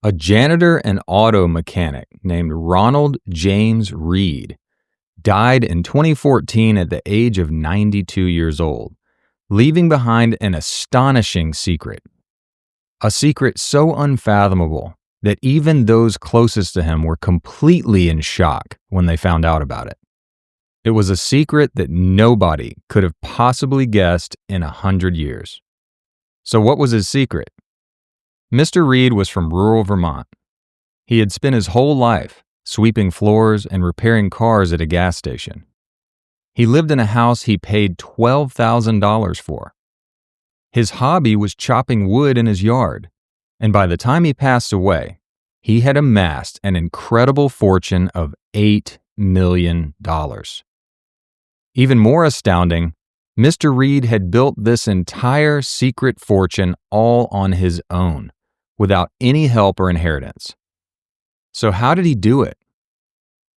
A janitor and auto mechanic named Ronald James Reed died in 2014 at the age of 92 years old, leaving behind an astonishing secret. A secret so unfathomable that even those closest to him were completely in shock when they found out about it. It was a secret that nobody could have possibly guessed in 100 years. So what was his secret? Mr. Reed was from rural Vermont. He had spent his whole life sweeping floors and repairing cars at a gas station. He lived in a house he paid $12,000 for. His hobby was chopping wood in his yard, and by the time he passed away, he had amassed an incredible fortune of $8 million. Even more astounding, Mr. Reed had built this entire secret fortune all on his own, without any help or inheritance. So how did he do it?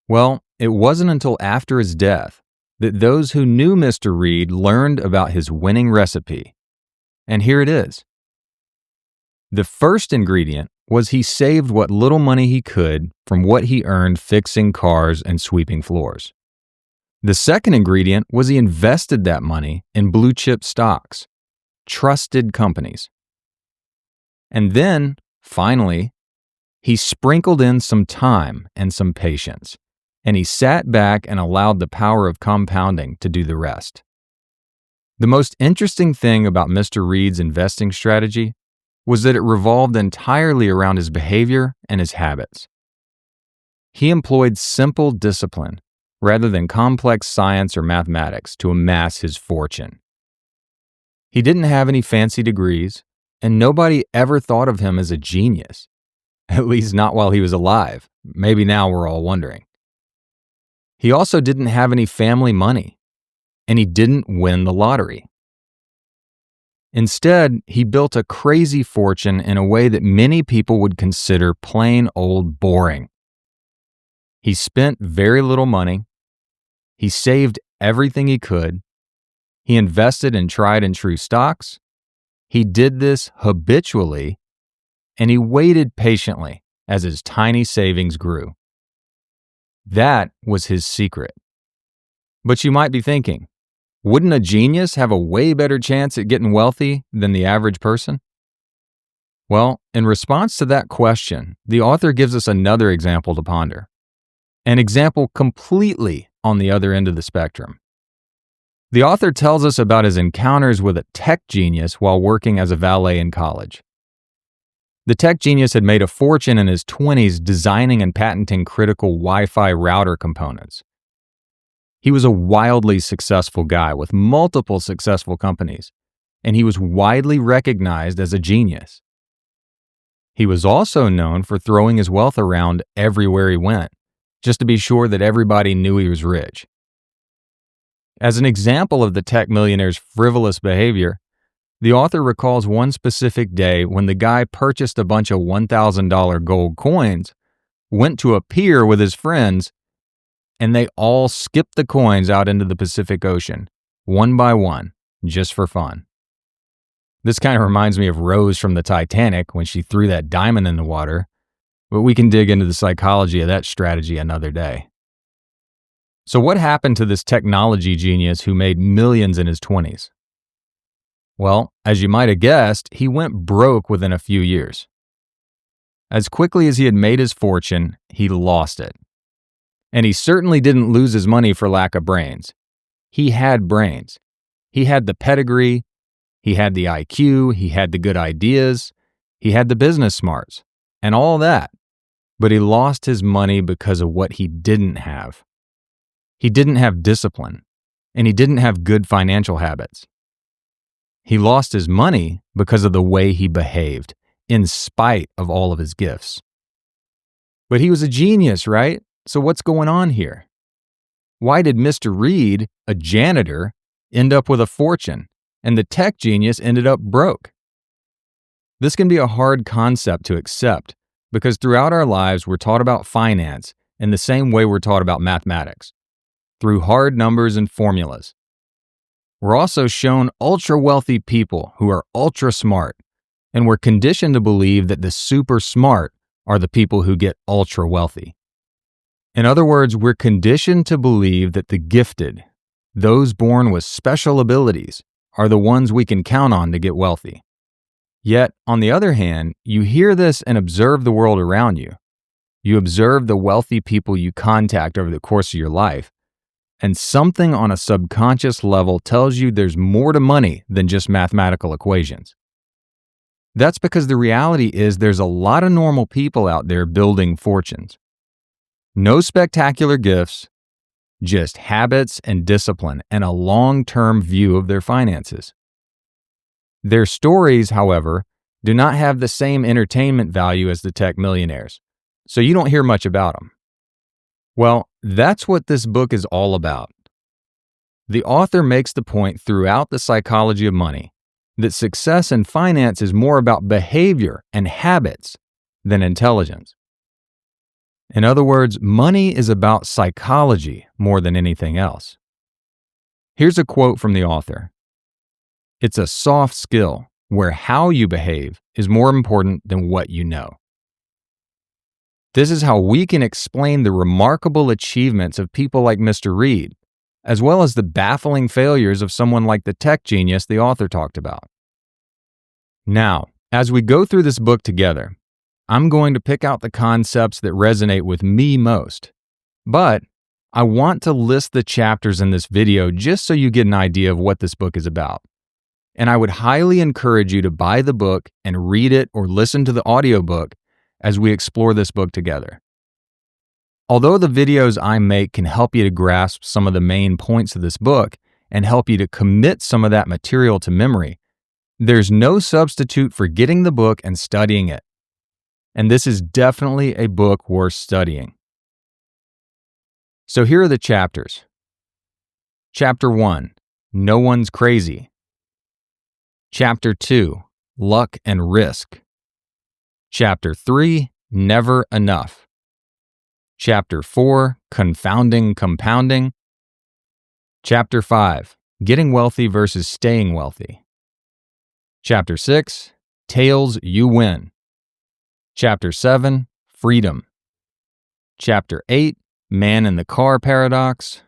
Well, it wasn't until after his death that those who knew Mr. Reed learned about his winning recipe. And here it is. The first ingredient was he saved what little money he could from what he earned fixing cars and sweeping floors. The second ingredient was he invested that money in blue chip stocks, trusted companies. And then, finally, he sprinkled in some time and some patience, and he sat back and allowed the power of compounding to do the rest. The most interesting thing about Mr. Reed's investing strategy was that it revolved entirely around his behavior and his habits. He employed simple discipline rather than complex science or mathematics to amass his fortune. He didn't have any fancy degrees, and nobody ever thought of him as a genius, at least not while he was alive. Maybe now we're all wondering. He also didn't have any family money, and he didn't win the lottery. Instead, he built a crazy fortune in a way that many people would consider plain old boring. He spent very little money. He saved everything he could. He invested in tried and true stocks. He did this habitually, and he waited patiently as his tiny savings grew. That was his secret. But you might be thinking, wouldn't a genius have a way better chance at getting wealthy than the average person? Well, in response to that question, the author gives us another example to ponder. An example completely on the other end of the spectrum. The author tells us about his encounters with a tech genius while working as a valet in college. The tech genius had made a fortune in his 20s designing and patenting critical Wi-Fi router components. He was a wildly successful guy with multiple successful companies, and he was widely recognized as a genius. He was also known for throwing his wealth around everywhere he went, just to be sure that everybody knew he was rich. As an example of the tech millionaire's frivolous behavior, the author recalls one specific day when the guy purchased a bunch of $1,000 gold coins, went to a pier with his friends, and they all skipped the coins out into the Pacific Ocean, one by one, just for fun. This kind of reminds me of Rose from the Titanic when she threw that diamond in the water, but we can dig into the psychology of that strategy another day. So what happened to this technology genius who made millions in his 20s? Well, as you might have guessed, he went broke within a few years. As quickly as he had made his fortune, he lost it. And he certainly didn't lose his money for lack of brains. He had brains. He had the pedigree, he had the IQ, he had the good ideas, he had the business smarts, and all that. But he lost his money because of what he didn't have. He didn't have discipline, and he didn't have good financial habits. He lost his money because of the way he behaved, in spite of all of his gifts. But he was a genius, right? So what's going on here? Why did Mr. Reed, a janitor, end up with a fortune, and the tech genius ended up broke? This can be a hard concept to accept, because throughout our lives we're taught about finance in the same way we're taught about mathematics, through hard numbers and formulas. We're also shown ultra-wealthy people who are ultra-smart, and we're conditioned to believe that the super smart are the people who get ultra wealthy. In other words, we're conditioned to believe that the gifted, those born with special abilities, are the ones we can count on to get wealthy. Yet, on the other hand, you hear this and observe the world around you. You observe the wealthy people you contact over the course of your life, and something on a subconscious level tells you there's more to money than just mathematical equations. That's because the reality is there's a lot of normal people out there building fortunes. No spectacular gifts, just habits and discipline and a long-term view of their finances. Their stories, however, do not have the same entertainment value as the tech millionaires, so you don't hear much about them. Well, that's what this book is all about. The author makes the point throughout The Psychology of Money that success in finance is more about behavior and habits than intelligence. In other words, money is about psychology more than anything else. Here's a quote from the author. "It's a soft skill where how you behave is more important than what you know." This is how we can explain the remarkable achievements of people like Mr. Reed, as well as the baffling failures of someone like the tech genius the author talked about. Now, as we go through this book together, I'm going to pick out the concepts that resonate with me most. But I want to list the chapters in this video just so you get an idea of what this book is about. And I would highly encourage you to buy the book and read it or listen to the audiobook as we explore this book together. Although the videos I make can help you to grasp some of the main points of this book and help you to commit some of that material to memory, there's no substitute for getting the book and studying it. And this is definitely a book worth studying. So here are the chapters. Chapter 1, No One's Crazy. Chapter 2, Luck and Risk. Chapter 3, Never Enough. Chapter 4, Confounding Compounding. Chapter 5, Getting Wealthy versus Staying Wealthy. Chapter 6, Tails You Win. Chapter 7, Freedom. Chapter 8, Man in the Car Paradox.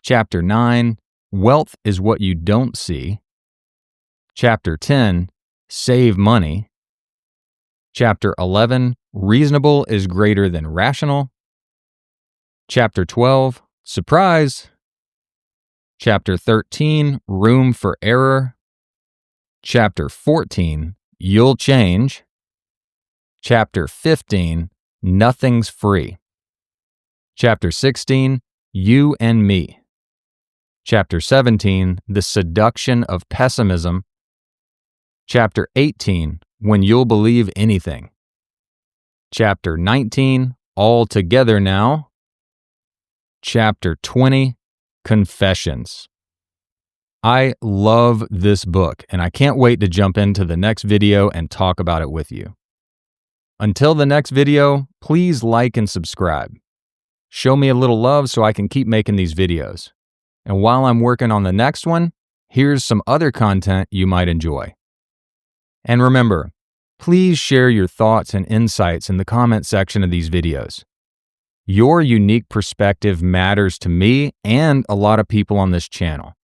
Chapter 9, Wealth is What You Don't See. Chapter 10, Save Money. Chapter 11, Reasonable is Greater than Rational. Chapter 12, Surprise. Chapter 13, Room for Error. Chapter 14, You'll Change. Chapter 15, Nothing's Free. Chapter 16, You and Me. Chapter 17, The Seduction of Pessimism. Chapter 18, When You'll Believe Anything. Chapter 19, All Together Now. Chapter 20, Confessions. I love this book, and I can't wait to jump into the next video and talk about it with you. Until the next video, please like and subscribe. Show me a little love so I can keep making these videos. And while I'm working on the next one, here's some other content you might enjoy. And remember, please share your thoughts and insights in the comment section of these videos. Your unique perspective matters to me and a lot of people on this channel.